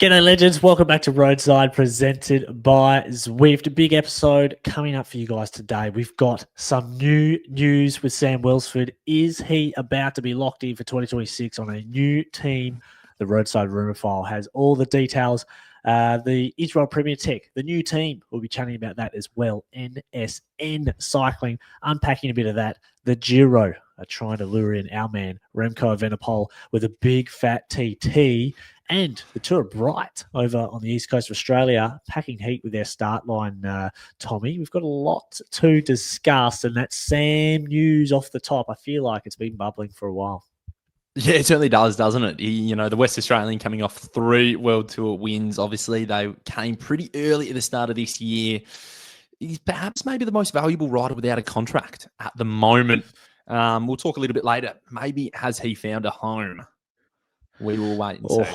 G'day legends, welcome back to Roadside presented by Zwift. Big episode coming up for you guys today. We've got some new news with Sam Welsford. Is he about to be locked in for 2026 on a new team? The Roadside Rumour File has all the details. The Israel Premier Tech, the new team, we'll be chatting about that as well. NSN Cycling, unpacking a bit of that. The Giro are trying to lure in our man Remco Evenepoel with a big fat TT. And the Tour of Bright over on the east coast of Australia, packing heat with their start line, Tommy. We've got a lot to discuss, and that's Sam news off the top. I feel like it's been bubbling for a while. Yeah, it certainly does, doesn't it? The West Australian coming off 3 World Tour wins. Obviously, they came pretty early at the start of this year. He's perhaps maybe the most valuable rider without a contract at the moment. We'll talk a little bit later. Maybe has he found a home? We will wait and see.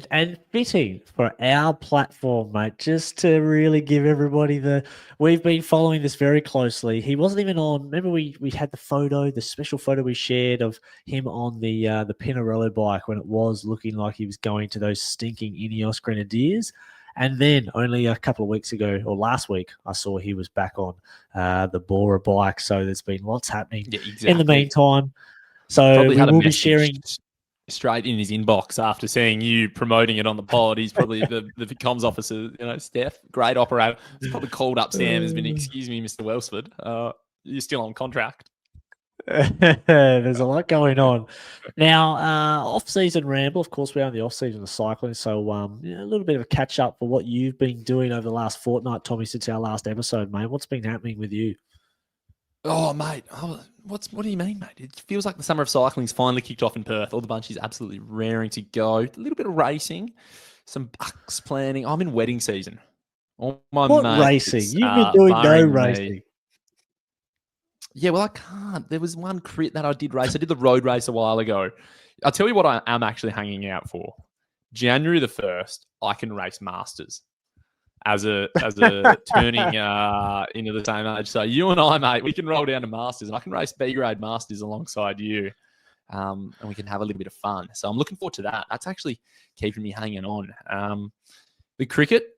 And fitting for our platform, mate, just to really give everybody we've been following this very closely. He wasn't even on, remember we had the special photo we shared of him on the Pinarello bike when it was looking like he was going to those stinking Ineos Grenadiers. And then only a couple of weeks ago, or last week, I saw he was back on the Bora bike. So there's been lots happening in the meantime. So probably we will be sharing straight in his inbox after seeing you promoting it on the pod. He's probably the comms officer, Steph, great operator. He's probably called up Sam, has been, excuse me, Mr. Welsford, you're still on contract. There's a lot going on. Now, off-season ramble, of course, we're on the off-season of cycling, so a little bit of a catch-up for what you've been doing over the last fortnight, Tommy, since our last episode, mate. What's been happening with you? Oh, mate. What do you mean, mate? It feels like the summer of cycling's finally kicked off in Perth. All the bunches absolutely raring to go. A little bit of racing, some bucks planning. I'm in wedding season. What racing? You've been doing no racing. Yeah, well, I can't. There was one crit that I did race. I did the road race a while ago. I'll tell you what I am actually hanging out for. January the 1st, I can race Masters as a turning into the same age. So you and I, mate, we can roll down to Masters, and I can race B-grade Masters alongside you, and we can have a little bit of fun. So I'm looking forward to that. That's actually keeping me hanging on. The cricket,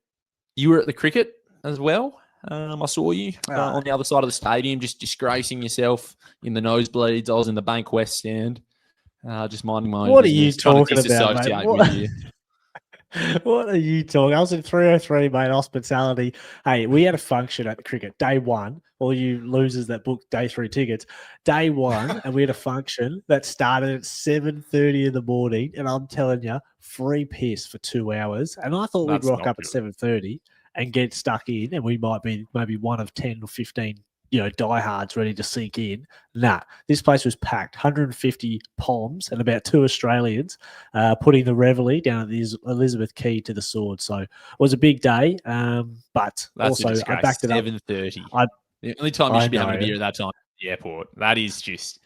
you were at the cricket as well. I saw you on the other side of the stadium, just disgracing yourself in the nosebleeds. I was in the Bank West stand, just minding my own business. What are you talking about, mate? With you. What are you talking? I was in 303, mate, hospitality. Hey, we had a function at the cricket day one. All you losers that booked day 3 tickets, day one, and we had a function that started at 7:30 in the morning. And I'm telling you, free piss for 2 hours. And I thought we'd rock up at 7:30 and get stuck in, and we might be maybe one of 10 or 15 diehards ready to sink in. Nah, this place was packed. 150 Poms and about 2 Australians putting the reveille down at the Elizabeth Quay to the Sword. So it was a big day, but that's also I backed it up. 7:30. The only time you should be having a beer at that time at the airport. That is just,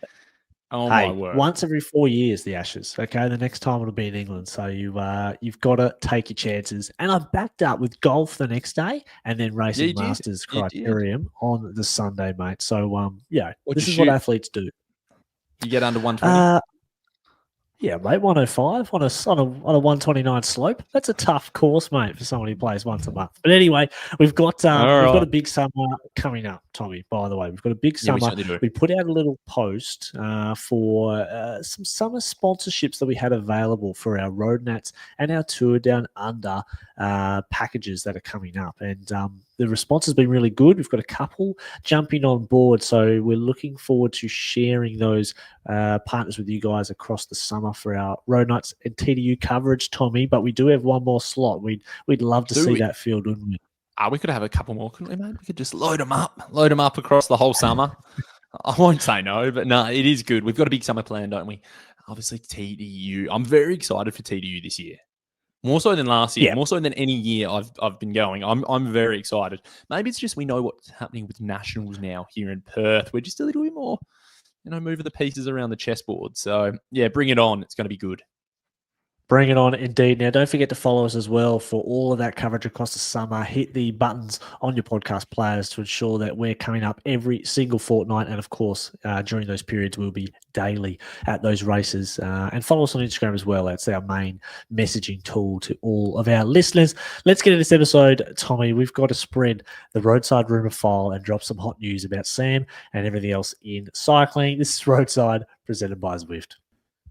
my word. Once every 4 years, the Ashes. Okay, the next time it'll be in England. So you've got to take your chances. And I've backed up with golf the next day, and then racing Masters Criterium on the Sunday, mate. So this is what athletes do. You get under 120. Yeah, mate, 105 on a 129 slope. That's a tough course, mate, for someone who plays once a month. But anyway, we've got a big summer coming up, Tommy, by the way. We've got a big summer. We put out a little post for some summer sponsorships that we had available for our Road Nats and our Tour Down Under packages that are coming up. And the response has been really good. We've got a couple jumping on board, so we're looking forward to sharing those partners with you guys across the summer for our Road Nights and TDU coverage, Tommy. But we do have one more slot. We'd love to see that filled, wouldn't we? We could have a couple more, couldn't we, mate? We could just load them up across the whole summer. I won't say no, but no, it is good. We've got a big summer plan, don't we? Obviously, TDU. I'm very excited for TDU this year. More so than last year, more so than any year I've been going. I'm very excited. Maybe it's just we know what's happening with nationals now here in Perth. We're just a little bit more, moving the pieces around the chessboard. So, yeah, bring it on. It's going to be good. Bring it on indeed. Now, don't forget to follow us as well for all of that coverage across the summer. Hit the buttons on your podcast players to ensure that we're coming up every single fortnight. And of course, during those periods, we'll be daily at those races. And follow us on Instagram as well. That's our main messaging tool to all of our listeners. Let's get into this episode, Tommy. We've got to spread the roadside rumour file and drop some hot news about Sam and everything else in cycling. This is Roadside, presented by Zwift.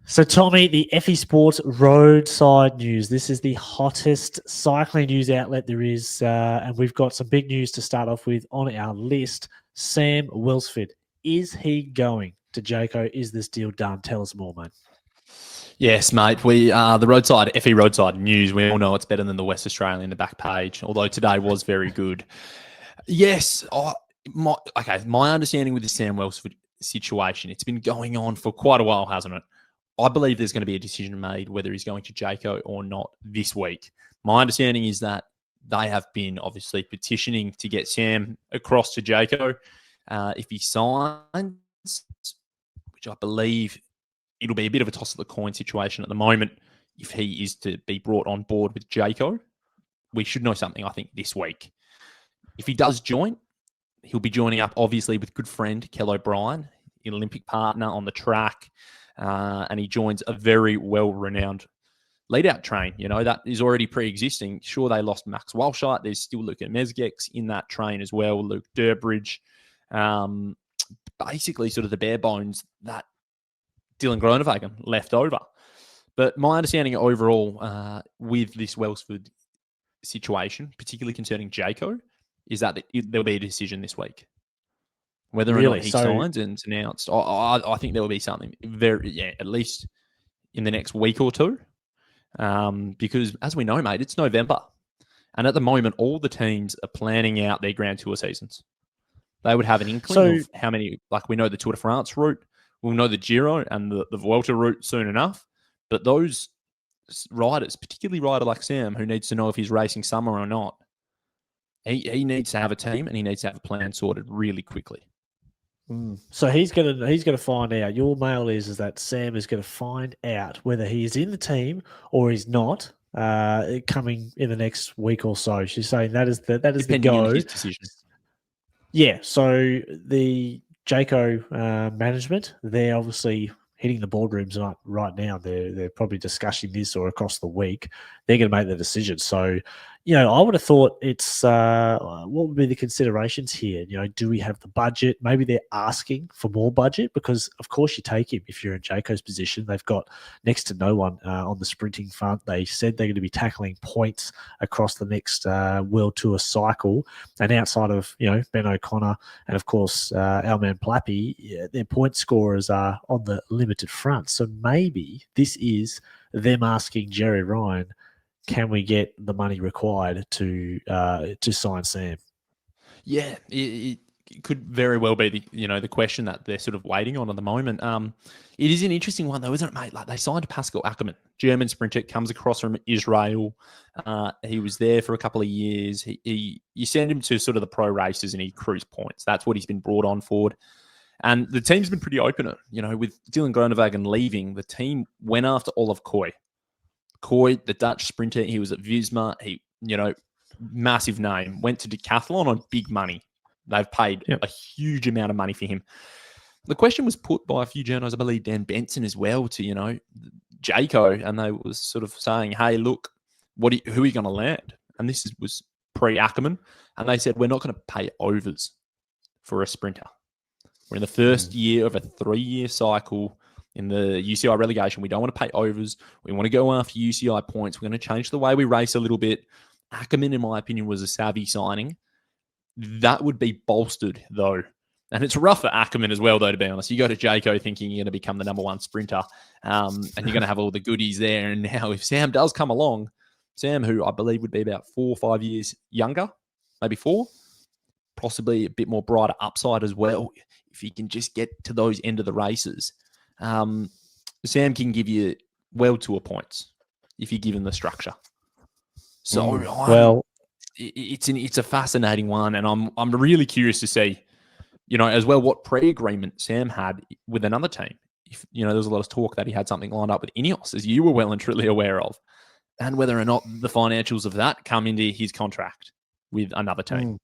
So, Tommy, the FE Sports Roadside News. This is the hottest cycling news outlet there is, and we've got some big news to start off with on our list. Sam Welsford, is he going to Jayco? Is this deal done? Tell us more, mate. Yes, mate. We are the Roadside FE Roadside News. We all know it's better than the West Australian, the back page, although today was very good. Yes, my understanding with the Sam Welsford situation, it's been going on for quite a while, hasn't it? I believe there's going to be a decision made whether he's going to Jayco or not this week. My understanding is that they have been obviously petitioning to get Sam across to Jayco. If he signs, which I believe it'll be a bit of a toss of the coin situation at the moment, if he is to be brought on board with Jayco, we should know something, I think, this week. If he does join, he'll be joining up, obviously, with good friend Kell O'Brien, an Olympic partner on the track. And he joins a very well-renowned lead-out train, that is already pre-existing. Sure, they lost Max Walshite. There's still Luca Mezgex in that train as well, Luke Durbridge. Basically, sort of the bare bones that Dylan Groenewegen left over. But my understanding overall with this Welsford situation, particularly concerning Jayco, is that there'll be a decision this week. Whether or not he signs and it's announced, I think there will be something at least in the next week or two. Because as we know, mate, it's November. And at the moment, all the teams are planning out their Grand Tour seasons. They would have an inkling of how many, like we know the Tour de France route, we'll know the Giro and the Vuelta route soon enough. But those riders, particularly a rider like Sam, who needs to know if he's racing summer or not, he needs to have a team and he needs to have a plan sorted really quickly. So he's gonna find out. Your mail is that Sam is going to find out whether he is in the team or he's not. Coming in the next week or so. She's saying that is the go. On his decision. Yeah. So the Jayco management, they're obviously hitting the boardrooms right now. They're probably discussing this or across the week. They're going to make the decision. So, I would have thought it's what would be the considerations here? Do we have the budget? Maybe they're asking for more budget because, of course, you take him if you're in Jayco's position. They've got next to no one on the sprinting front. They said they're going to be tackling points across the next World Tour cycle. And outside of, Ben O'Connor and, of course, our man Plappy, their point scorers are on the limited front. So maybe this is them asking Jerry Ryan, can we get the money required to sign Sam? Yeah, it could very well be the question that they're sort of waiting on at the moment. It is an interesting one though, isn't it, mate? Like they signed Pascal Ackermann, German sprinter, comes across from Israel. He was there for a couple of years. You send him to sort of the pro races and he accrues points. That's what he's been brought on for. And the team's been pretty open. With Dylan Groenewegen leaving, the team went after Olaf Kooi. Kooi, the Dutch sprinter, he was at Visma. He, massive name. Went to Decathlon on big money. They've paid a huge amount of money for him. The question was put by a few journalists, I believe Dan Benson as well, to, Jayco, and they was sort of saying, hey, look, who are you going to land? And this was pre-Ackermann. And they said, we're not going to pay overs for a sprinter. We're in the first year of a 3-year cycle. In the UCI relegation, we don't want to pay overs. We want to go after UCI points. We're going to change the way we race a little bit. Ackermann, in my opinion, was a savvy signing. That would be bolstered, though. And it's rough for Ackermann as well, though, to be honest. You go to Jayco thinking you're going to become the number one sprinter, and you're going to have all the goodies there. And now if Sam does come along, Sam, who I believe would be about 4 or 5 years younger, maybe 4, possibly a bit more brighter upside as well, if he can just get to those end of the races. Sam can give you World Tour points if you give him the structure. So it's a fascinating one, and I'm really curious to see, as well, what pre-agreement Sam had with another team. if there was a lot of talk that he had something lined up with Ineos, as you were well and truly aware of, and whether or not the financials of that come into his contract with another team.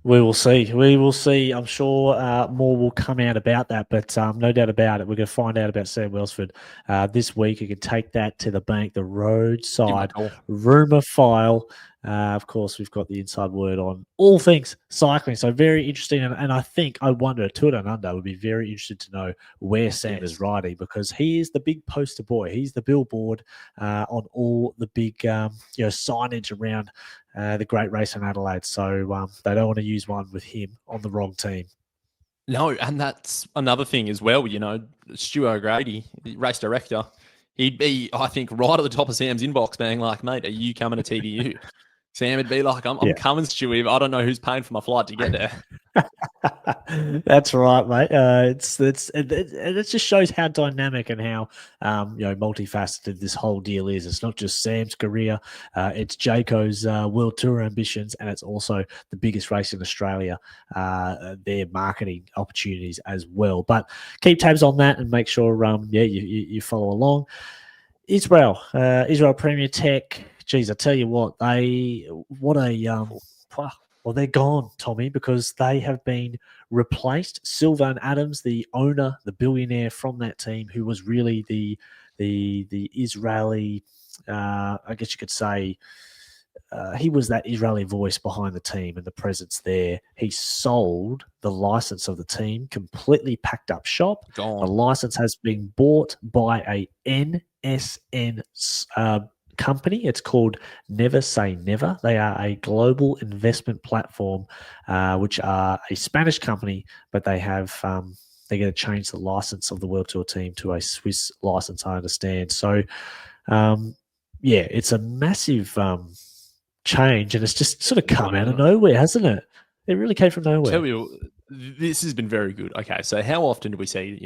We will see. We will see. I'm sure more will come out about that, but no doubt about it. We're going to find out about Sam Welsford this week. You can take that to the bank, the Roadside rumour file. Of course, we've got the inside word on all things cycling. So very interesting. And I think, I wonder, Tour Down Under would be very interested to know where Sam is riding, because he is the big poster boy. He's the billboard on all the big signage around the great race in Adelaide. So they don't want to use one with him on the wrong team. No, and that's another thing as well. Stuart O'Grady, race director, he'd be, I think, right at the top of Sam's inbox being like, mate, are you coming to TDU? Sam would be like, I'm coming, Stewie. I don't know who's paying for my flight to get there. That's right, mate. It just shows how dynamic and how multifaceted this whole deal is. It's not just Sam's career; it's Jayco's World Tour ambitions, and it's also the biggest race in Australia. Their marketing opportunities as well. But keep tabs on that and make sure you follow along. Israel Premier Tech. Geez, I tell you what, they're gone, Tommy, because they have been replaced. Sylvan Adams, the owner, the billionaire from that team, who was really the Israeli, I guess you could say, he was that Israeli voice behind the team and the presence there. He sold the license of the team, completely packed up shop. Gone. The license has been bought by a NSN company. It's called Never Say Never. They are a global investment platform, which are a Spanish company, but they have they're going to change the license of the World Tour team to a Swiss license, I understand. So, it's a massive change, and it's just sort of come out of nowhere, hasn't it? It really came from nowhere. Tell you, this has been very good. Okay, so how often do we see,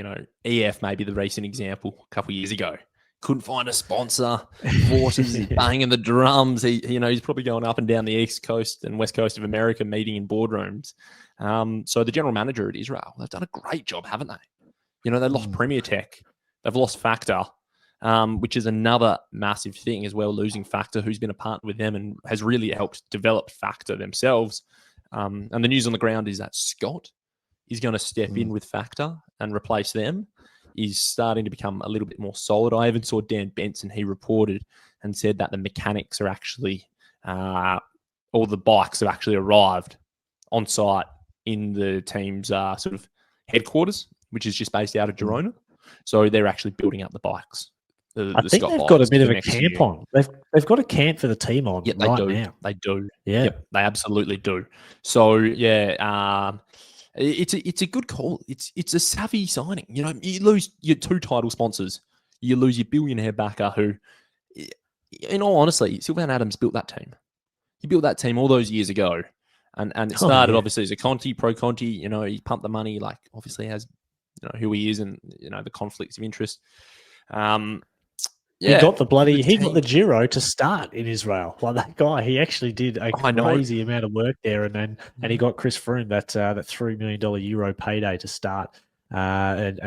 EF, maybe the recent example a couple of years ago, couldn't find a sponsor, Waters, he's banging the drums. He's probably going up and down the East Coast and West Coast of America, meeting in boardrooms. So the general manager at Israel, they've done a great job, haven't they? They lost Premier Tech. They've lost Factor, which is another massive thing as well, losing Factor, who's been a partner with them and has really helped develop Factor themselves. And the news on the ground is that Scott is going to step in with Factor and replace them. Is starting to become a little bit more solid. I even saw Dan Benson, he reported and said that the mechanics are actually, all the bikes have actually arrived on site in the team's sort of headquarters, which is just based out of Girona. So they're actually building up the bikes. I think they've got a bit of a camp on. They've got a camp for the team on now. They do. Yeah. Yep, they absolutely do. So, it's a good call. It's a savvy signing. You lose your two title sponsors. You lose your billionaire backer who, in all honesty, Sylvan Adams built that team. He built that team all those years ago. And it started obviously as a pro Conti, he pumped the money, like obviously has, who he is and, the conflicts of interest. He got the Giro to start in Israel. Like that guy, he actually did a crazy amount of work there, and he got Chris Froome that $3 million Euro payday to start and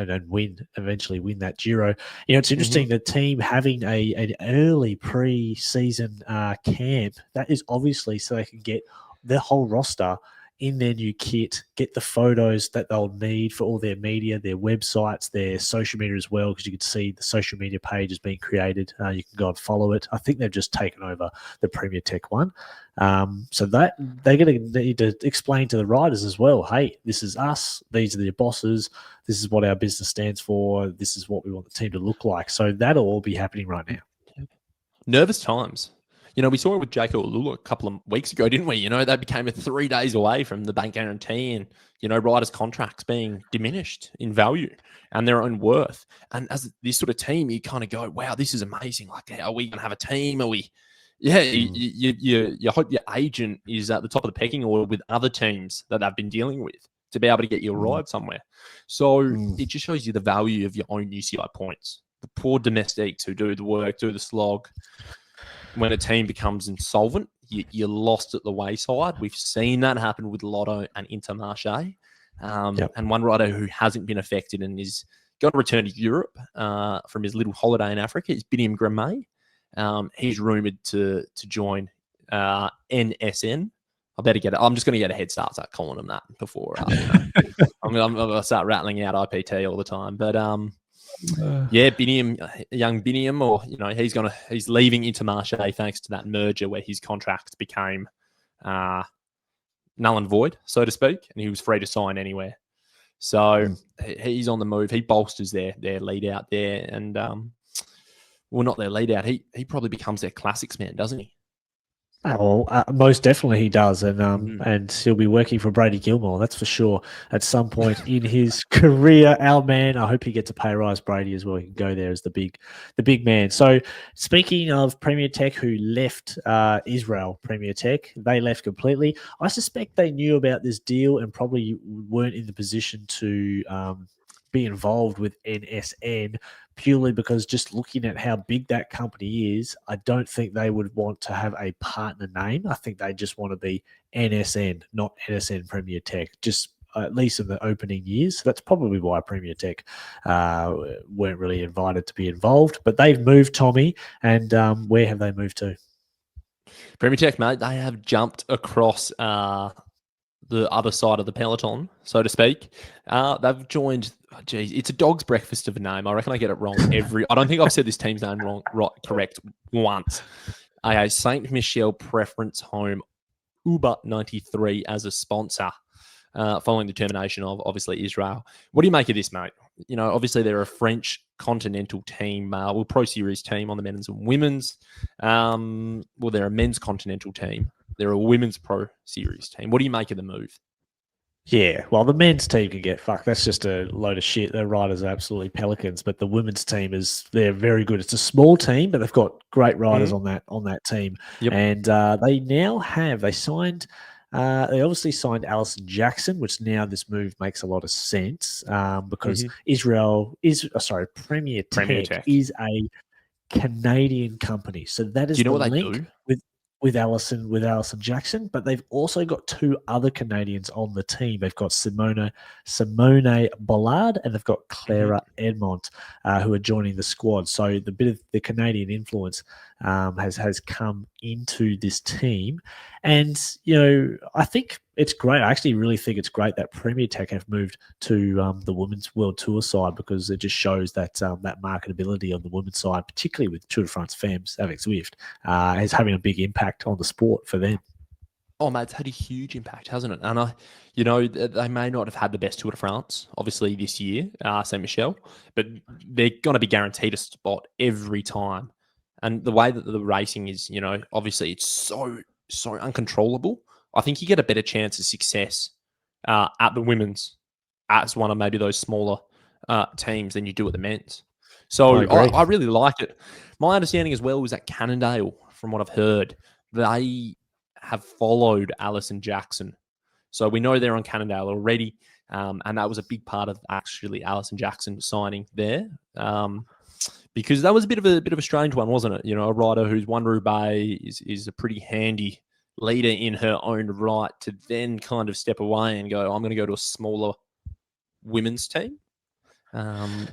eventually win that Giro. It's interesting the team having an early pre-season camp. That is obviously so they can get their whole roster in their new kit, get the photos that they'll need for all their media, their websites, their social media as well, because you can see the social media page is being created. You can go and follow it. I think they've just taken over the Premier Tech one. So that they're going to need to explain to the riders as well, hey, this is us. These are the bosses. This is what our business stands for. This is what we want the team to look like. So that'll all be happening right now. Nervous times. We saw it with Jayco Alula a couple of weeks ago, didn't we? They became 3 days away from the bank guarantee and, riders' contracts being diminished in value and their own worth. And as this sort of team, you kind of go, wow, this is amazing. Like, are we going to have a team? Are we? Yeah, you hope your agent is at the top of the pecking order with other teams that they've been dealing with to be able to get you a ride somewhere. So it just shows you the value of your own UCI points. The poor domestics who do the work, do the slog. When a team becomes insolvent, you're lost at the wayside. We've seen that happen with Lotto and Intermarché. And one rider who hasn't been affected and is got to return to Europe from his little holiday in Africa. It's Biniam Gramay. He's rumoured to join NSN. I better get it. I'm just going to get a head start calling him that before, I'm going to start rattling out IPT all the time. But Biniam, young Biniam, or he's leaving Intermarché thanks to that merger where his contract became null and void, so to speak, and he was free to sign anywhere. So he's on the move. He bolsters their lead out there, and not their lead out. He probably becomes their classics man, doesn't he? Well, most definitely he does, and he'll be working for Brady Gilmore, that's for sure, at some point in his career. Our man, I hope he gets a pay rise, Brady, as well. He can go there as the big man. So, speaking of Premier Tech, who left Israel Premier Tech, they left completely. I suspect they knew about this deal and probably weren't in the position to be involved with NSN, purely because just looking at how big that company is, I don't think they would want to have a partner name. I think they just want to be NSN, not NSN Premier Tech, just at least in the opening years. So that's probably why Premier Tech weren't really invited to be involved. But they've moved, Tommy, and where have they moved to? Premier Tech, mate, they have jumped across the other side of the peloton, so to speak. They've joined. It's a dog's breakfast of a name. I reckon I get it wrong I don't think I've said this team's name correct once. Saint Michel Preference Home Uber 93 as a sponsor, following the termination of obviously Israel. What do you make of this, mate? Obviously they're a French continental team, Pro Series team on the men's and women's. They're a men's continental team. They're a women's Pro Series team. What do you make of the move? Yeah, well, the men's team can get fucked. That's just a load of shit. Their riders are absolutely pelicans, but the women's team they're very good. It's a small team, but they've got great riders on that team. Yep. And they signed. They obviously signed Alison Jackson, which now this move makes a lot of sense because Premier Tech is a Canadian company, so that is the link with Alison Jackson, but they've also got two other Canadians on the team. They've got Simone Bollard and they've got Clara Edmont, who are joining the squad. So the bit of the Canadian influence has come into this team. And, I think it's great. I actually really think it's great that Premier Tech have moved to the Women's World Tour side, because it just shows that that marketability on the women's side, particularly with Tour de France Femmes avec Zwift, is having a big impact on the sport for them. Oh, mate, it's had a huge impact, hasn't it? And they may not have had the best Tour de France, obviously, this year, Saint Michel, but they're going to be guaranteed a spot every time. And the way that the racing is, obviously it's so uncontrollable. I think you get a better chance of success at the women's as one of maybe those smaller teams than you do at the men's. So I really like it. My understanding as well was that Cannondale, from what I've heard, they have followed Alison Jackson. So we know they're on Cannondale already, and that was a big part of actually Alison Jackson signing there. Because that was a bit of a strange one, wasn't it? A rider who's Wanneroo is a pretty handy leader in her own right, to then kind of step away and go, I'm going to go to a smaller women's team. I'd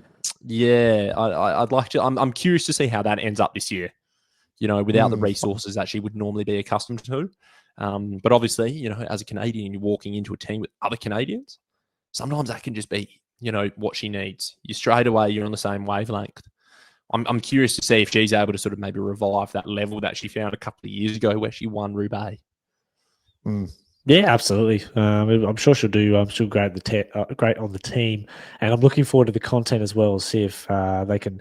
like to. I'm curious to see how that ends up this year. Without the resources that she would normally be accustomed to. But obviously, as a Canadian, you're walking into a team with other Canadians. Sometimes that can just be, what she needs. You're on the same wavelength. I'm curious to see if she's able to sort of maybe revive that level that she found a couple of years ago where she won Roubaix. Yeah, absolutely. I'm sure she'll do. She'll great on the team, and I'm looking forward to the content as well. See if they can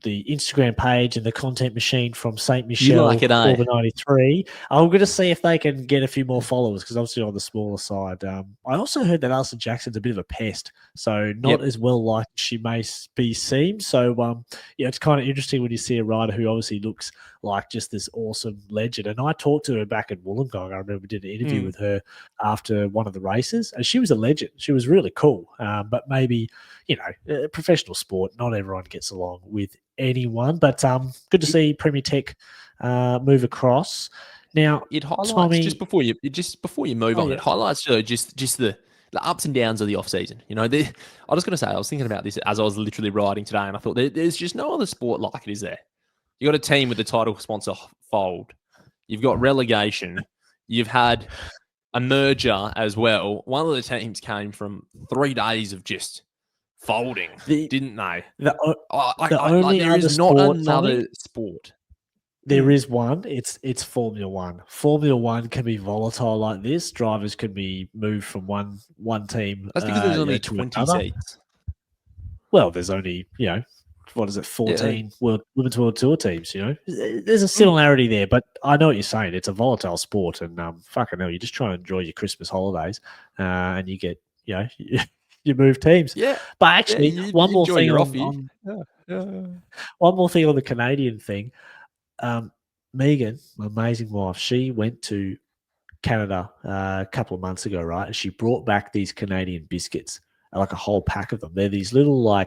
the Instagram page and the content machine from Saint Michel Orba 93. I'm going to see if they can get a few more followers, because obviously on the smaller side. I also heard that Alison Jackson's a bit of a pest, so not as well liked as she may be seen. So it's kind of interesting when you see a rider who obviously looks like just this awesome legend. And I talked to her back at Wollongong. I remember did an interview with her after one of the races, and she was a legend. She was really cool, but maybe professional sport, not everyone gets along with anyone, but good to see Premier Tech move across. Now it highlights, Tommy, just before you move on, it highlights just the the ups and downs of the off season. You know, I was going to say, I was thinking about this as I was literally riding today, and I thought there's just no other sport like it, is there? You got a team with the title sponsor fold. You've got relegation. You've had a merger as well. One of the teams came from 3 days of just folding, didn't they? The only there other is not sport, another sport. There is one. It's Formula One. Formula One can be volatile like this. Drivers can be moved from one team. That's because there's only to 20 another. seats. Well, there's only, what is it, 14 Women's World Tour teams, There's a Mm. similarity there, but I know what you're saying. It's a volatile sport, and fucking hell, you just try and enjoy your Christmas holidays, and you get, you move teams. Yeah. But actually, one more thing on one more thing on the Canadian thing. Megan, my amazing wife, she went to Canada a couple of months ago, right? And she brought back these Canadian biscuits, like a whole pack of them. They're these little,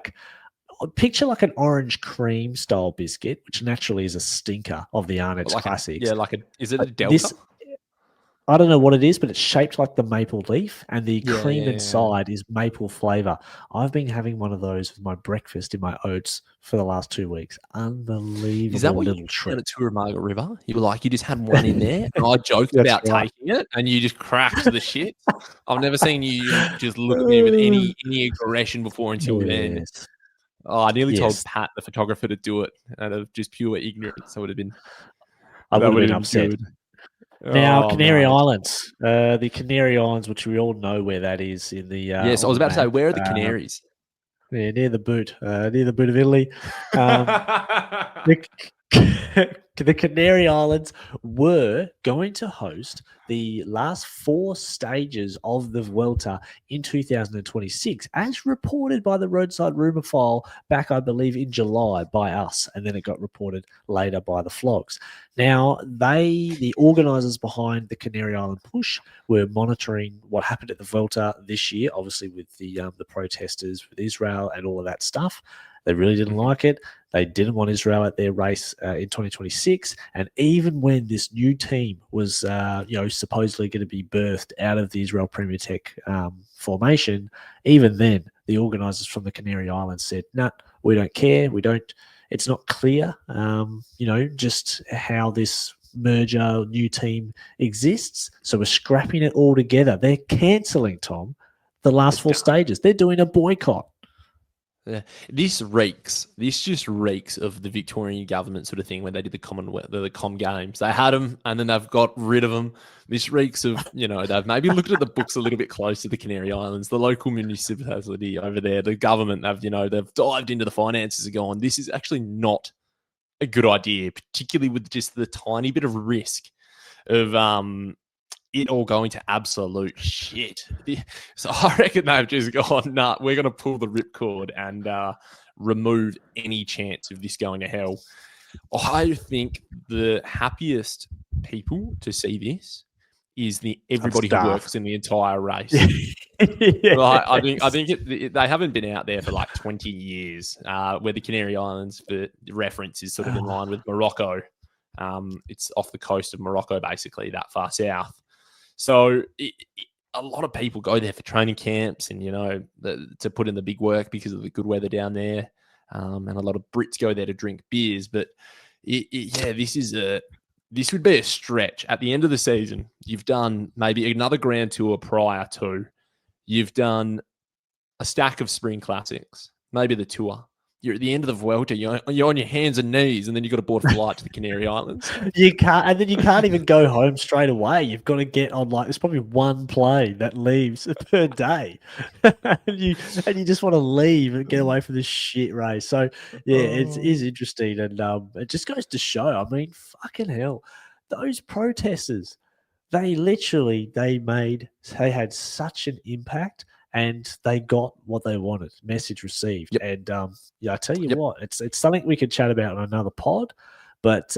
picture like an orange cream style biscuit, which naturally is a stinker of the Arnott's Classics. Is it a Delta? I don't know what it is, but it's shaped like the maple leaf, and the cream inside is maple flavor. I've been having one of those for my breakfast in my oats for the last 2 weeks. Unbelievable. Is that what little you treat. did at a tour of Margaret River? You were like, you just had one in there, and I joked about taking it, and you just cracked the shit. I've never seen you just look at me with any aggression before until then. Oh, I nearly told Pat, the photographer, to do it out of just pure ignorance. I would have been upset. Good. Now, Canary Islands. The Canary Islands, which we all know where that is in the yes, I was about to say, where are the Canaries? Yeah, near the boot of Italy. The Canary Islands were going to host the last 4 stages of the Vuelta in 2026, as reported by the Roadside rumour file back, I believe, in July by us, and then it got reported later by the Flogs. Now, the organisers behind the Canary Island push were monitoring what happened at the Vuelta this year, obviously with the protesters with Israel and all of that stuff. They really didn't like it. They didn't want Israel at their race in 2026. And even when this new team was, supposedly going to be birthed out of the Israel Premier Tech formation, even then, the organisers from the Canary Islands said, "No, we don't care. It's not clear, just how this merger new team exists. So we're scrapping it all together." They're cancelling, Tom, the last 4 stages. They're doing a boycott. Yeah. This just reeks of the Victorian government sort of thing when they did the Com Games. They had them and then they've got rid of them. This reeks of, they've maybe looked at the books a little bit close to the Canary Islands, the local municipality over there, the government, they've dived into the finances and gone, this is actually not a good idea, particularly with just the tiny bit of risk of it all going to absolute shit. So I reckon they've just gone, nah, we're going to pull the ripcord and remove any chance of this going to hell. I think the happiest people to see this is everybody who works in the entire race. I think they haven't been out there for like 20 years, where the Canary Islands, for reference, is sort of in line with Morocco. It's off the coast of Morocco, basically, that far south. So a lot of people go there for training camps and, to put in the big work because of the good weather down there. And a lot of Brits go there to drink beers. But, this would be a stretch. At the end of the season, you've done maybe another Grand Tour prior to. You've done a stack of Spring Classics, maybe the Tour. You're at the end of the Vuelta. You're on your hands and knees, and then you've got to board a flight to the Canary Islands. You can't even go home straight away. You've got to get on there's probably one plane that leaves per day, and you just want to leave and get away from this shit race. So yeah, it is interesting, and it just goes to show. I mean, fucking hell, those protesters, they had such an impact. And they got what they wanted. Message received. Yep. And I tell you what, it's something we could chat about on another pod. But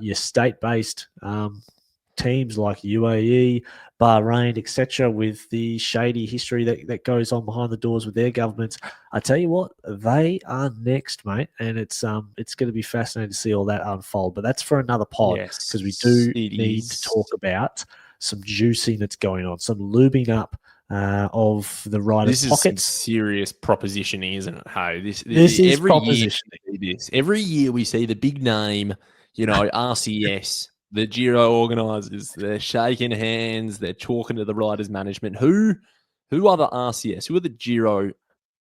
your state-based teams like UAE, Bahrain, etc., with the shady history that goes on behind the doors with their governments, I tell you what, they are next, mate. And it's going to be fascinating to see all that unfold. But that's for another pod, because we do need to talk about some juicing that's going on, some lubing up of the riders' This is some pockets. serious propositioning, isn't it? Hey, this is every year propositioning. we see this. Every year we see the big name, RCS, the Giro organisers. They're shaking hands. They're talking to the riders' management. Who are the RCS? Who are the Giro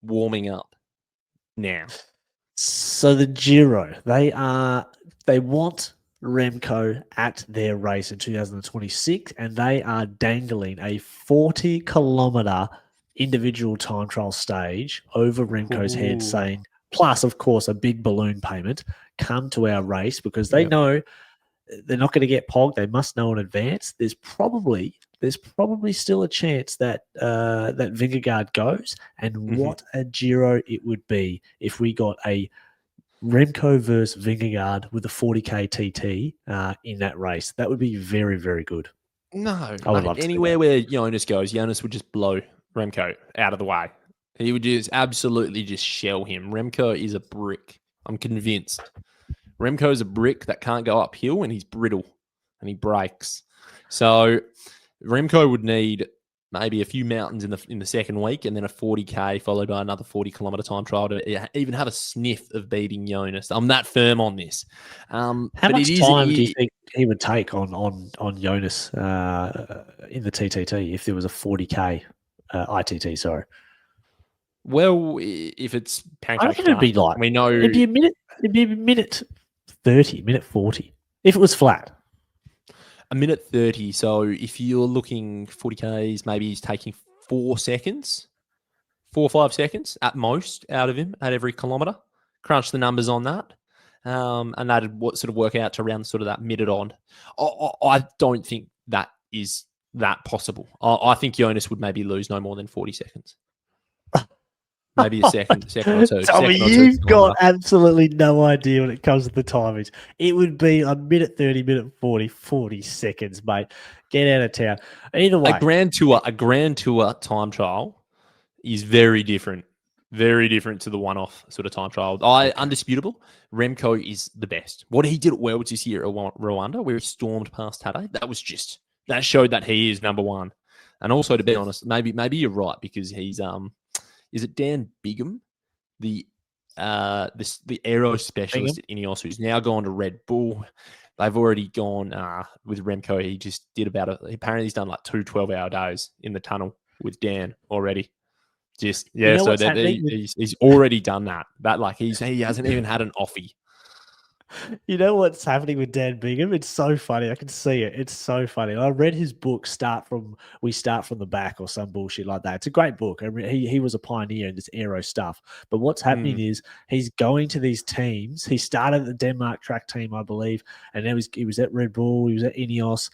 warming up now? So the Giro, they want Remco at their race in 2026, and they are dangling a 40-kilometer individual time trial stage over Remco's head, saying, plus, of course, a big balloon payment, come to our race, because they know they're not going to get pogged. They must know in advance. There's probably still a chance that that Vingegaard goes. And what a Giro it would be if we got a Remco versus Vingegaard with a 40k TT in that race. That would be very, very good. No, I would mate, love to anywhere where Jonas goes, Jonas would just blow Remco out of the way. He would just absolutely just shell him. Remco is a brick. I'm convinced. Remco is a brick that can't go uphill, and he's brittle and he breaks. So Remco would need maybe a few mountains in the second week, and then a 40k followed by another 40-kilometer time trial to even have a sniff of beating Jonas. I'm that firm on this. How much time do you think he would take on Jonas in the TTT if there was a 40k ITT? Sorry. Well, if it's pancake, I reckon it'd be like we know it'd be a minute. It'd be a minute 30, minute 40 if it was flat. A minute 30. So if you're looking 40Ks, maybe he's taking 4 seconds, 4 or 5 seconds at most out of him at every kilometer. Crunch the numbers on that. And that'd sort of work out to around sort of that minute on. I don't think that is that possible. I think Jonas would maybe lose no more than 40 seconds. Maybe a second or two. Tommy, you've got absolutely no idea when it comes to the timings. It would be a minute 30, minute 40 seconds, mate. Get out of town. Either way. A grand tour time trial is very different to the one-off sort of time trial. Undisputable, Remco is the best. What he did at Worlds this year at Rwanda, where he stormed past Tadej, that showed that he is number one. And also, to be honest, maybe you're right, because he's is it Dan Bigham, the aero specialist at Ineos, who's now gone to Red Bull. They've already gone with Remco. He just did apparently he's done like 2 12-hour days in the tunnel with Dan already. He's already done that. He hasn't even had an offie. You know what's happening with Dan Bigham? It's so funny. I can see it. It's so funny. I read his book, We Start From the Back, or some bullshit like that. It's a great book. He was a pioneer in this aero stuff. But what's happening is he's going to these teams. He started at the Denmark track team, I believe, and then he was at Red Bull. He was at Ineos.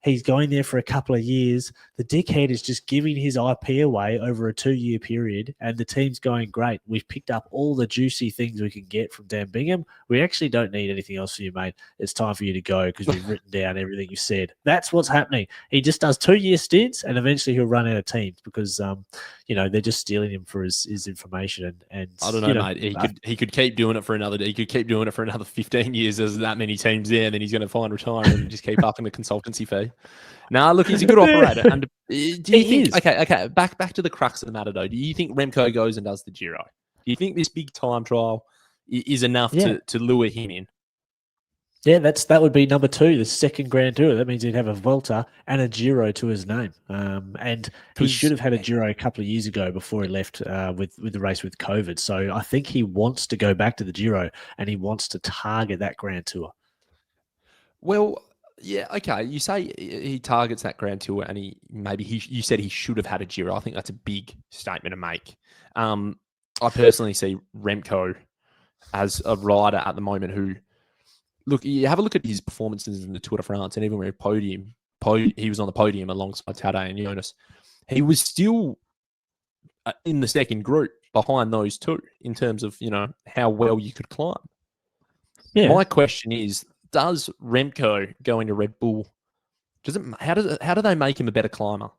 He's going there for a couple of years. The dickhead is just giving his IP away over a 2-year period, and the team's going, great. We've picked up all the juicy things we can get from Dan Bigham. We actually don't need anything else for you, mate. It's time for you to go because we've written down everything you said. That's what's happening. He just does 2-year stints, and eventually he'll run out of teams because, they're just stealing him for his information. And I don't know, mate. He could keep doing it for another. He could keep doing it for another 15 years. There's that many teams there, and then he's going to find retirement and just keep upping the consultancy fee. Look, he's a good operator. And do you think? Okay. Back to the crux of the matter, though. Do you think Remco goes and does the Giro? Do you think this big time trial is enough to lure him in? Yeah, that would be number 2, the second Grand Tour. That means he'd have a Vuelta and a Giro to his name. And he should have had a Giro a couple of years ago before he left with the race with COVID. So I think he wants to go back to the Giro, and he wants to target that Grand Tour. Well, yeah, okay. You say he targets that Grand Tour, and you said he should have had a Giro. I think that's a big statement to make. I personally see Remco as a rider at the moment who, look, you have a look at his performances in the Tour de France, and even where he was on the podium alongside Tadej and Jonas, he was still in the second group behind those two in terms of, how well you could climb. Yeah. My question is, does Remco going to Red Bull, how do they make him a better climber?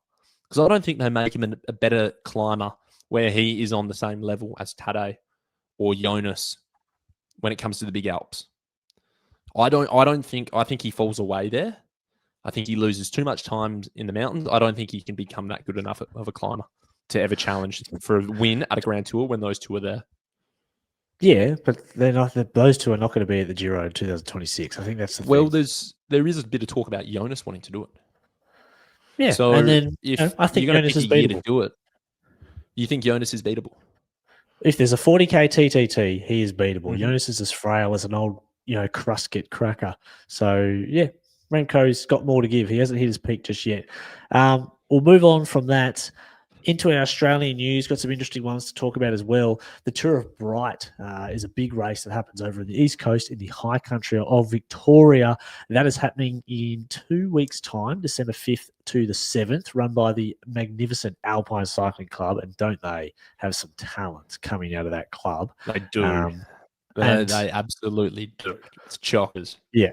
Because I don't think they make him a better climber where he is on the same level as Tadej or Jonas when it comes to the big Alps. I think he falls away there. I think he loses too much time in the mountains. I don't think he can become that good enough of a climber to ever challenge for a win at a Grand Tour when those two are there. Yeah, but they're not. Those two are not going to be at the Giro in 2026. I think that's the Well, thing. there is a bit of talk about Jonas wanting to do it. Yeah, So and then if I think you're going to Jonas pick is a year to beatable. do it, you think Jonas is beatable? If there's a 40K TTT, he is beatable. Mhm. Jonas is as frail as an old, crusket cracker. So yeah, Remco's got more to give. He hasn't hit his peak just yet. We'll move on from that into our Australian news. Got some interesting ones to talk about as well. The Tour of Bright is a big race that happens over in the East Coast in the high country of Victoria. That is happening in 2 weeks' time, December 5th to the 7th, run by the magnificent Alpine Cycling Club. And don't they have some talent coming out of that club? They do. They absolutely do. It's chockers. Yeah.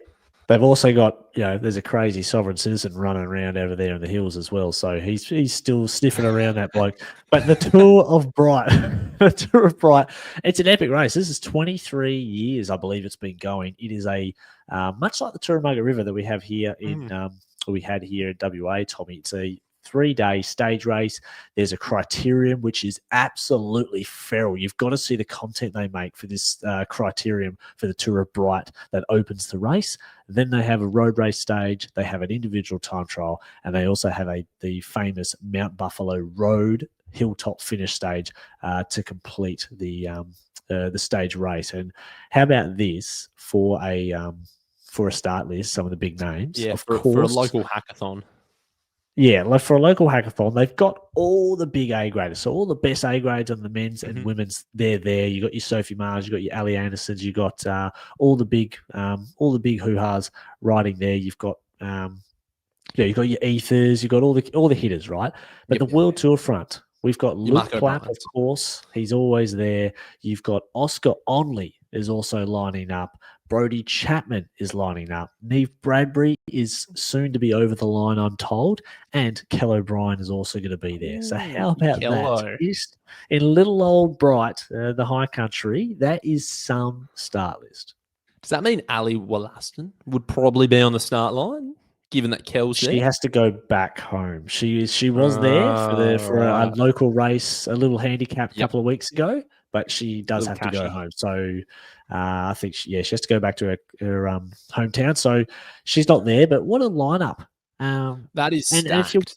They've also got, there's a crazy sovereign citizen running around over there in the hills as well. So he's still sniffing around that bloke. But the Tour of Bright, it's an epic race. This is 23 years, I believe it's been going. It is a much like the Tour of Margaret River that we have here we had here in WA, Tommy. It's a 3-day stage race. There's a criterium which is absolutely feral. You've got to see the content they make for this criterium for the Tour of Bright that opens the race. Then they have a road race stage. They have an individual time trial, and they also have the famous Mount Buffalo Road hilltop finish stage to complete the stage race. And how about this for a start list? Some of the big names, Yeah, of for a local hackathon. Yeah, like for a local hackathon, they've got all the big A graders. So all the best A grades on the men's and women's, they're there. You got your Sophie Mars, you got your Ali Andersons, you got all the big hoo-has riding there. You've got you've got your Ethers, you've got all the hitters, right? But the World Tour front, we've got Luke Plapp, of course. He's always there. You've got Oscar Onley is also lining up. Brody Chapman is lining up. Neve Bradbury is soon to be over the line, I'm told. And Kel O'Brien is also going to be there. So how about that? In little old Bright, the high country, that is some start list. Does that mean Ali Wollaston would probably be on the start line, given that Kel's there? She has to go back home. She was there for a local race, a little handicap a couple of weeks ago, but she does have to go home. So I think she has to go back to her hometown. So she's not there. But what a lineup! That is stacked. And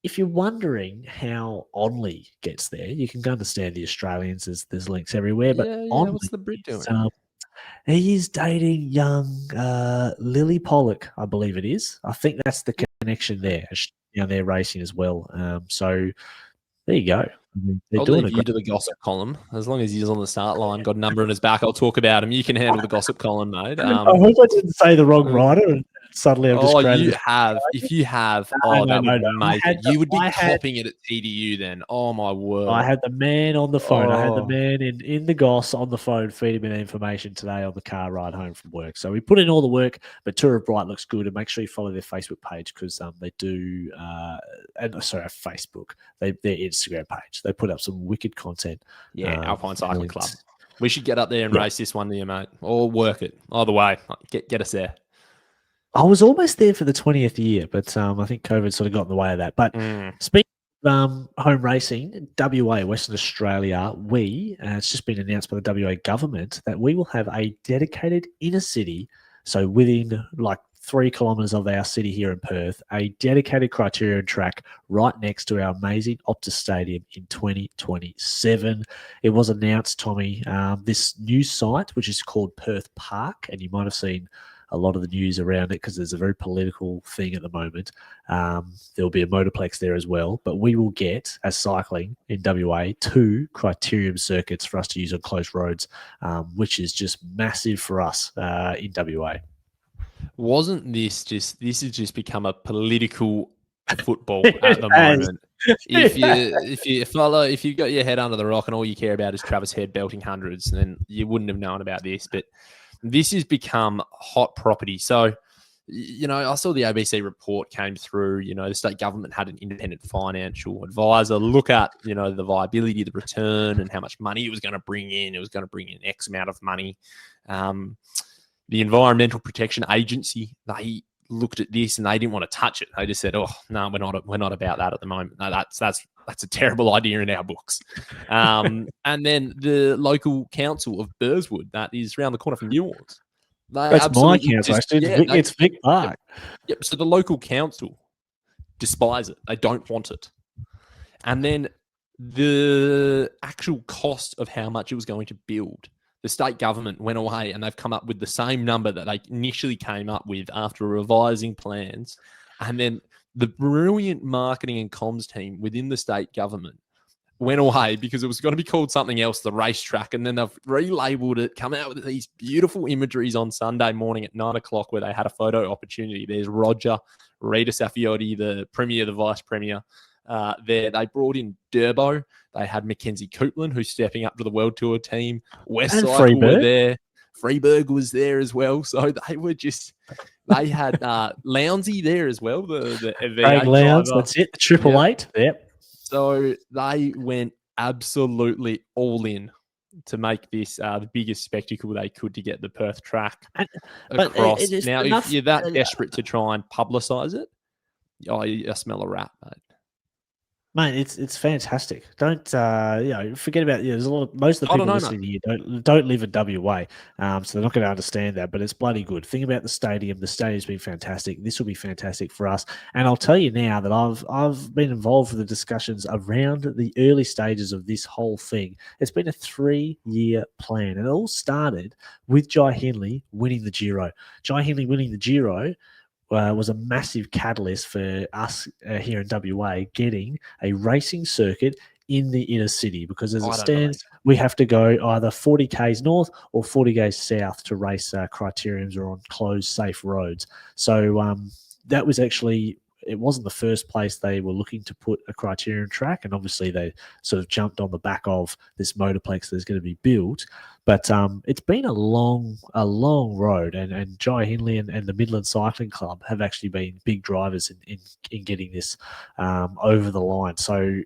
if you're wondering how Onley gets there, you can understand the Australians. There's links everywhere. But Onley, what's the Brit doing? He is dating young Lily Pollock, I believe it is. I think that's the connection there. They're racing as well. So there you go. I'll leave you to the gossip column. As long as he's on the start line, got a number in his back, I'll talk about him. You can handle the gossip column, mate. I hope I didn't say the wrong rider and suddenly I've just created... you have. If you have, that would make it. You would be copying it at TDU then. Oh, my word. I had the man on the phone. I had the man in the goss on the phone feeding me the information today on the car ride home from work. So we put in all the work, but Tour of Bright looks good. And make sure you follow their Facebook page because they do... Facebook. Their Instagram page. They put up some wicked content. Yeah, Alpine Cycling Club. We should get up there and race this one there, mate. Or work it. Either way, get us there. I was almost there for the 20th year, but I think COVID sort of got in the way of that. But speaking of home racing, WA, Western Australia, it's just been announced by the WA government that we will have a dedicated inner city, so within like 3 kilometres of our city here in Perth, a dedicated criterium track right next to our amazing Optus Stadium in 2027. It was announced, Tommy, this new site, which is called Perth Park, and you might have seen a lot of the news around it because there's a very political thing at the moment. There'll be a motorplex there as well, but we will get, as cycling in WA, 2 criterium circuits for us to use on close roads, which is just massive for us in WA. Wasn't this has just become a political football at the moment? If you got your head under the rock and all you care about is Travis Head belting hundreds, then you wouldn't have known about this. But this has become hot property. So, I saw the ABC report came through. The state government had an independent financial advisor look at, the viability of the return and how much money it was going to bring in. It was going to bring in X amount of money. The Environmental Protection Agency, they looked at this and they didn't want to touch it. They just said, "Oh no, we're not about that at the moment. No, that's a terrible idea in our books." And then the local council of Burswood, that is around the corner from New Orleans, That's my council, actually. It's Vic Park. Yep. So the local council despise it. They don't want it. And then the actual cost of how much it was going to build, the state government went away and they've come up with the same number that they initially came up with after revising plans. And then the brilliant marketing and comms team within the state government went away because it was going to be called something else, the racetrack. And then they've relabeled it, come out with these beautiful imageries on Sunday morning at 9 o'clock where they had a photo opportunity. There's Roger, Rita Saffioti, the premier, the vice premier. There, they brought in Durbo. They had Mackenzie Coupland, who's stepping up to the World Tour team. Westside were there. Freeberg was there as well. So they had Lounsey there as well. The Craig Lowndes, that's it. Triple Eight. Yep. So they went absolutely all in to make this the biggest spectacle they could to get the Perth track across. Now, if you're that desperate to try and publicise it, I smell a rat, mate. Mate, it's fantastic. Don't forget about there's a lot of most of the people listening here don't live in WA, so they're not going to understand that. But it's bloody good. Think about the stadium. The stadium's been fantastic. This will be fantastic for us. And I'll tell you now that I've been involved with the discussions around the early stages of this whole thing. It's been a 3-year plan, and it all started with Jai Hindley winning the Giro. Jai Hindley winning the Giro was a massive catalyst for us here in WA getting a racing circuit in the inner city, because as it stands, we have to go either 40 k's north or 40 k's south to race criteriums or on closed, safe roads. So that was actually, it wasn't the first place they were looking to put a criterium track, and obviously they sort of jumped on the back of this motorplex that's going to be built. But it's been a long road, and Jai Hindley and the Midland Cycling Club have actually been big drivers in getting this over the line. So,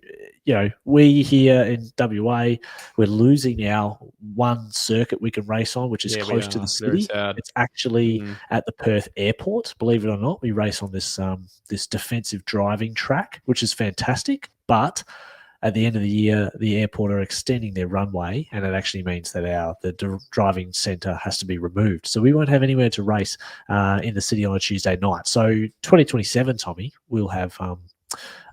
we here in WA, we're losing our one circuit we can race on, which is close to the city. It's actually at the Perth airport, believe it or not. We race on this this defensive driving track, which is fantastic, but at the end of the year, the airport are extending their runway, and it actually means that the driving centre has to be removed. So we won't have anywhere to race in the city on a Tuesday night. So 2027, Tommy, we'll have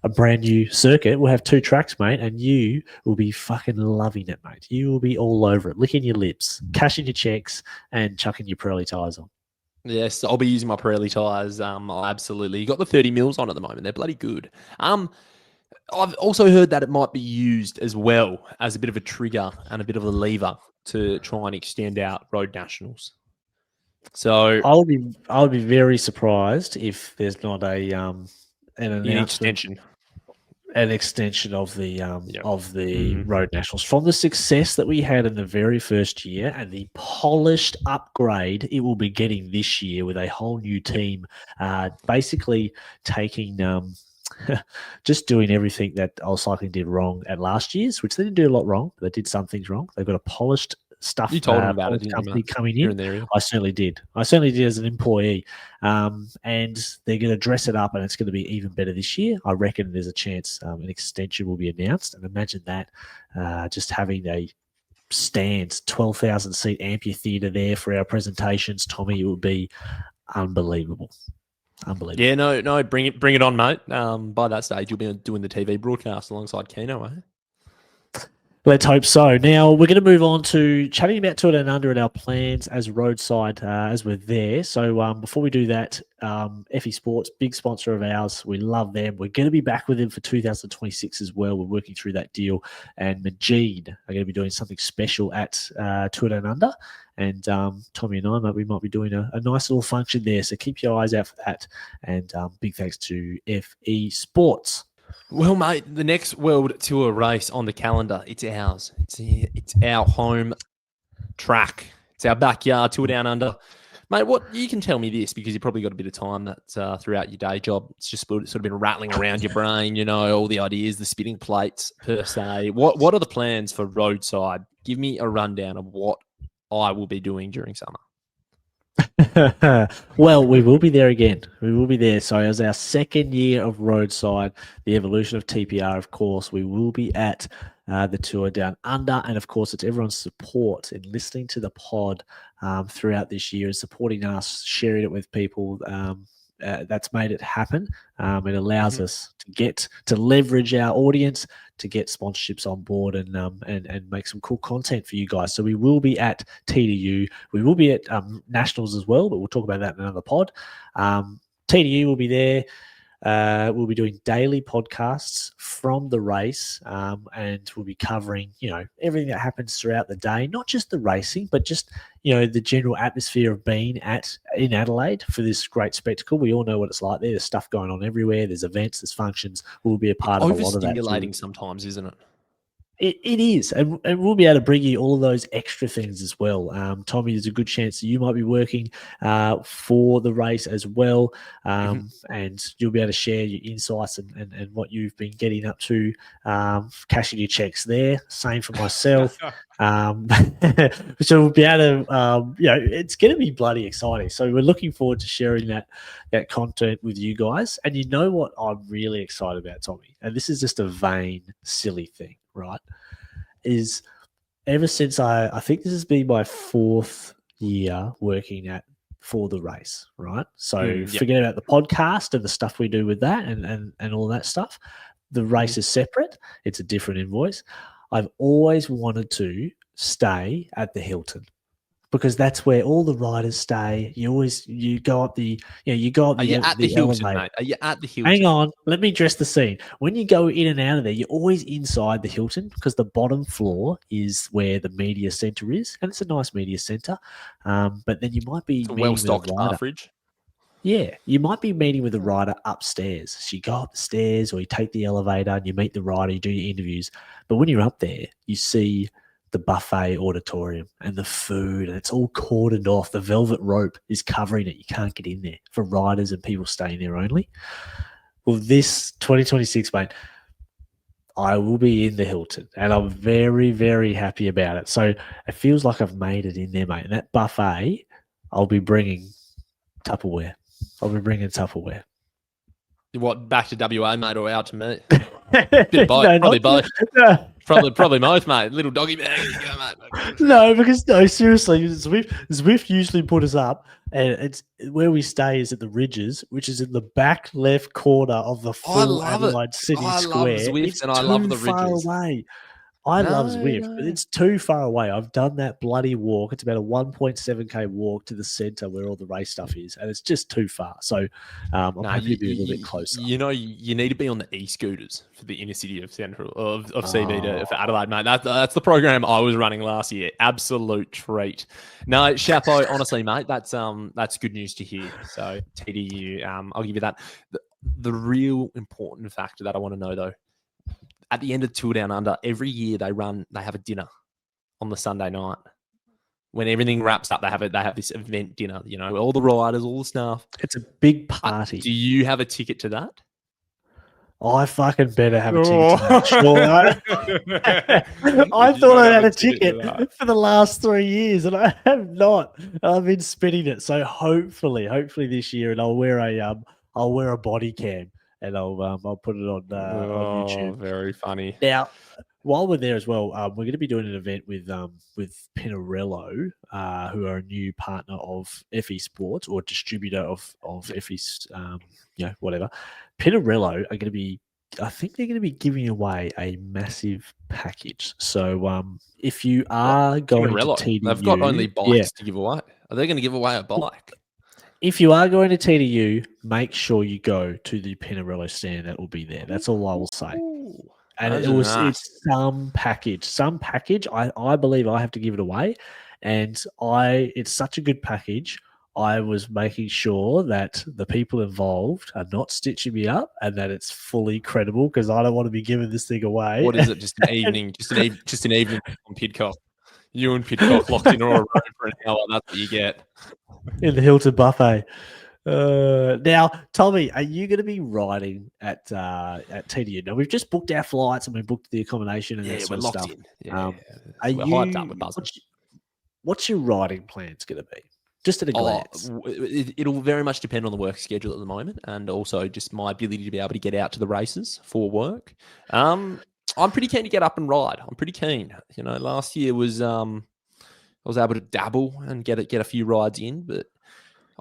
a brand new circuit. We'll have 2 tracks, mate, and you will be fucking loving it, mate. You will be all over it, licking your lips, cashing your checks, and chucking your Pirelli tyres on. Yes, I'll be using my Pirelli tyres. Absolutely. You got the 30 mils on at the moment. They're bloody good. I've also heard that it might be used as well as a bit of a trigger and a bit of a lever to try and extend out road nationals. So I would be very surprised if there's not an extension of the road nationals from the success that we had in the very first year and the polished upgrade it will be getting this year with a whole new team, basically taking just doing everything that Old Cycling did wrong at last year's, which they didn't do a lot wrong. They did some things wrong. They've got a polished stuff. You told them about it, company coming in. There, I certainly did. I certainly did as an employee. And they're going to dress it up, and it's going to be even better this year. I reckon there's a chance an extension will be announced. And imagine that, just having a stand, 12,000 seat amphitheatre there for our presentations, Tommy, it would be unbelievable. Unbelievable. Yeah, no, bring it on, mate. By that stage, you'll be doing the TV broadcast alongside Keno, eh? Let's hope so. Now, we're going to move on to chatting about Tour Down Under and our plans as Roadside as we're there. So before we do that, FE Sports, big sponsor of ours. We love them. We're going to be back with them for 2026 as well. We're working through that deal. And Majid are going to be doing something special at Tour Down Under. And Tommy and I, we might be doing a nice little function there. So keep your eyes out for that. And big thanks to FE Sports. Well, mate, the next World Tour race on the calendar, it's ours. It's our home track. It's our backyard, Tour Down Under. Mate, what you can tell me this, because you've probably got a bit of time that throughout your day job, it's just sort of been rattling around your brain, all the ideas, the spinning plates per se. What are the plans for Roadside? Give me a rundown of what I will be doing during summer. Well, we will be there again. We will be there. So, as our second year of Roadside, the evolution of TPR, of course, we will be at the tour down under. And of course, it's everyone's support in listening to the pod throughout this year and supporting us, sharing it with people. That's made it happen. It allows us to get to leverage our audience, to get sponsorships on board, and make some cool content for you guys. So we will be at TDU. We will be at nationals as well, but we'll talk about that in another pod. TDU will be there. We'll be doing daily podcasts from the race, and we'll be covering, everything that happens throughout the day, not just the racing, but just, the general atmosphere of being in Adelaide for this great spectacle. We all know what it's like there. There's stuff going on everywhere. There's events, there's functions. We'll be a part of a lot of that. Overstimulating sometimes, isn't it? It is, and we'll be able to bring you all of those extra things as well. Tommy, there's a good chance that you might be working for the race as well, and you'll be able to share your insights and what you've been getting up to, cashing your checks there. Same for myself. So we'll be able to, it's going to be bloody exciting. So we're looking forward to sharing that content with you guys. And you know what I'm really excited about, Tommy? And this is just a vain, silly thing, right? Is ever since I think this has been my 4th year working for the race, right? So forget about the podcast and the stuff we do with that and all that stuff. The race is separate. It's a different invoice. I've always wanted to stay at the Hilton because that's where all the riders stay. You go up the Are you at the Hilton, elevator. mate? Are you at the Hilton? Hang on, let me dress the scene. When you go in and out of there, you're always inside the Hilton because the bottom floor is where the media centre is, and it's a nice media centre. But then you might be well-stocked bar fridge. Yeah, you might be meeting with a rider upstairs. So you go up the stairs or you take the elevator and you meet the rider, you do your interviews. But when you're up there, you see the buffet auditorium and the food, and it's all cordoned off. The velvet rope is covering it. You can't get in there for riders and people staying there only. Well, this 2026, mate, I will be in the Hilton, and I'm very, very happy about it. So it feels like I've made it in there, mate. And that buffet, I'll be bringing Tupperware. What, back to WA, mate, or out to me? Bit of both, probably both. No. Probably both, mate. Little doggy bag. Here you go, mate. No, seriously, Zwift usually put us up, and it's where we stay is at the Ridges, which is in the back left corner of the full Adelaide City Square. I love Zwift, and I love the Ridges. Away. I love Zwift, but it's too far away. I've done that bloody walk. It's about a 1.7K walk to the centre where all the race stuff is, and it's just too far. So I'm happy to be a little bit closer. You need to be on the e-scooters for the inner city of Central of CB for Adelaide, mate. That's the program I was running last year. Absolute treat. No, chapeau, honestly, mate. That's good news to hear. So TDU, I'll give you that. The real important factor that I want to know though. At the end of Tour Down Under, every year they have a dinner on the Sunday night. When everything wraps up, they have this event dinner, all the riders, all the staff. It's a big party. Do you have a ticket to that? I fucking better have a ticket to that. Sure. I thought I had a ticket for the last 3 years, and I have not. I've been spinning it. So hopefully this year, and I'll wear a body cam. And I'll put it on YouTube. Very funny. Now, while we're there as well, we're going to be doing an event with Pinarello, who are a new partner of FE Sports or distributor of FE's, whatever. Pinarello are going to be, I think they're going to be giving away a massive package. So if you are going to TDU, they've got only bikes to give away. Are they going to give away a bike? If you are going to TDU, make sure you go to the Pinarello stand that will be there. That's all I will say. And it's some package. I believe I have to give it away. And it's such a good package. I was making sure that the people involved are not stitching me up and that it's fully credible because I don't want to be giving this thing away. What is it? Just an evening? just an evening on Pidcock. You and Pidcock locked in a room for an hour. That's what you get. In the Hilton buffet. Now, Tommy, are you going to be riding at TDU? Now, we've just booked our flights and we booked the accommodation and that sort of stuff. In. Yeah, are we're you, hyped up with buzzing. what's your riding plans going to be? Just at a glance. It'll very much depend on the work schedule at the moment, and also just my ability to be able to get out to the races for work. I'm pretty keen to get up and ride. I'm pretty keen. Last year was I was able to dabble and get a few rides in, but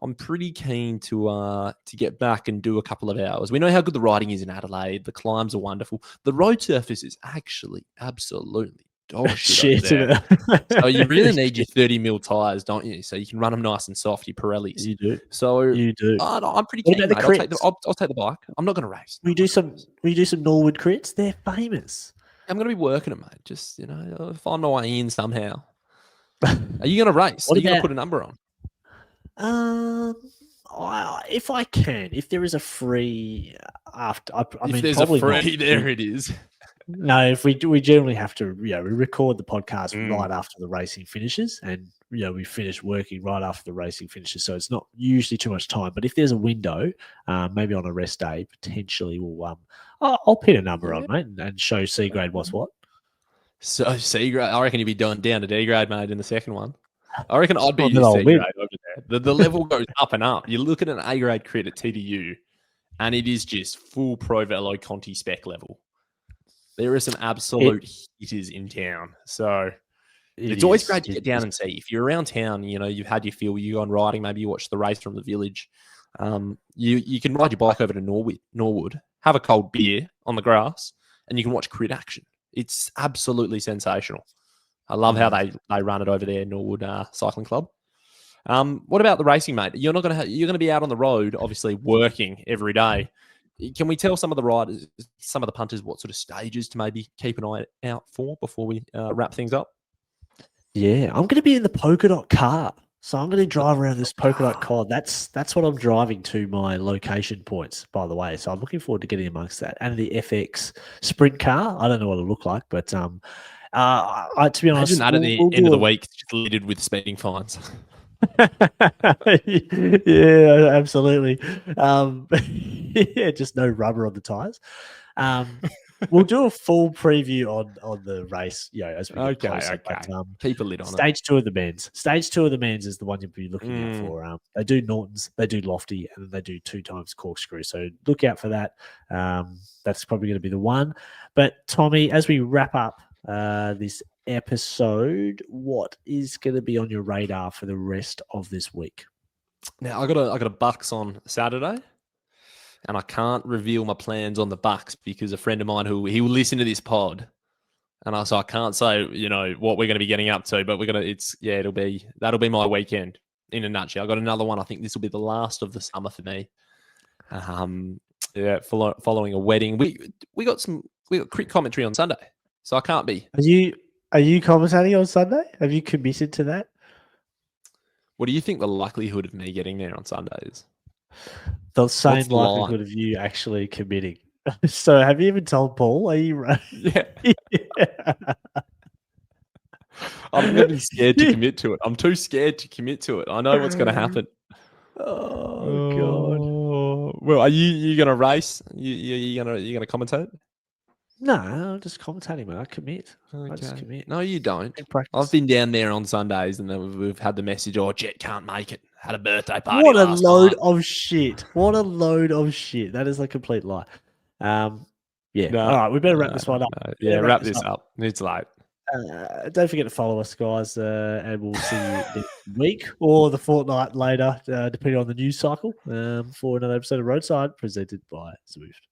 I'm pretty keen to get back and do a couple of hours. We know how good the riding is in Adelaide. The climbs are wonderful. The road surface is actually absolutely dog shit over there. So you really need your 30mm tires, don't you? So you can run them nice and soft, your Pirellis. You do. So you do. I'm pretty keen, mate. I'll take the bike. I'm not going to race. We do some Norwood crits. They're famous. I'm going to be working them, mate. Just, find my way in somehow. Are you going to race? Are you going to put a number on? If I can, if there is a free after, if there's a free, there it is. No, if we generally have to, we record the podcast right after the racing finishes, and we finish working right after the racing finishes, so it's not usually too much time. But if there's a window, maybe on a rest day, potentially I'll pin a number on, mate, and show C grade what's what. So C grade, I reckon you'd be down to D grade, mate, in the second one. I reckon I'd be C grade over there. The level goes up and up. You look at an A grade crit at TDU, and it is just full Pro Velo Conti spec level. There are some absolute hitters in town. So it's always great to get down and see. If you're around town, you've had your fill, you go on riding, maybe you watch the race from the village. You can ride your bike over to Norwood, have a cold beer on the grass, and you can watch crit action. It's absolutely sensational. I love how they run it over there, Norwood Cycling Club. What about the racing, mate? You're going to be out on the road, obviously working every day. Can we tell some of the riders, some of the punters, what sort of stages to maybe keep an eye out for before we wrap things up? Yeah, I'm going to be in the polka dot car. So I'm going to drive around this polka dot car. That's what I'm driving to my location points, by the way. So I'm looking forward to getting amongst that. And the FX sprint car. I don't know what it'll look like, but to be honest, imagine that at the end of the week, just littered with speeding fines. Yeah, absolutely. Yeah, just no rubber on the tires. We'll do a full preview on the race, as we get closer. Okay. But, keep a lid on Stage 2 of the Men's. Stage 2 of the Men's is the one you'll be looking out for. They do Nortons, they do Lofty, and then they do 2 times corkscrew. So look out for that. That's probably going to be the one. But Tommy, as we wrap up this episode, what is going to be on your radar for the rest of this week? Now I got a Bucks on Saturday, and I can't reveal my plans on the Bucks because a friend of mine he will listen to this pod, and I can't say what we're going to be getting up to, but that'll be my weekend in a nutshell. I got another one. I think this will be the last of the summer for me. Following a wedding, we got crit commentary on Sunday, so I can't be. Are you commentating on Sunday? Have you committed to that? What do you think the likelihood of me getting there on Sunday is? The same likelihood of you actually committing. So have you even told Paul? Are you right? Yeah. I'm really scared to commit to it. I'm too scared to commit to it. I know what's going to happen. Oh God. Well, are you going to race? You going to commentate? No, I'm just commentating, man. I commit. Okay. I just commit. No, you don't. I've been down there on Sundays, and then we've had the message, Jet can't make it. Had a birthday party. What a load of shit. What a load of shit. That is a complete lie. Yeah. No, all right, we better wrap this one up. Wrap this up. It's late. Don't forget to follow us, guys, and we'll see you next week or the fortnight later, depending on the news cycle, for another episode of Roadside presented by Zwift.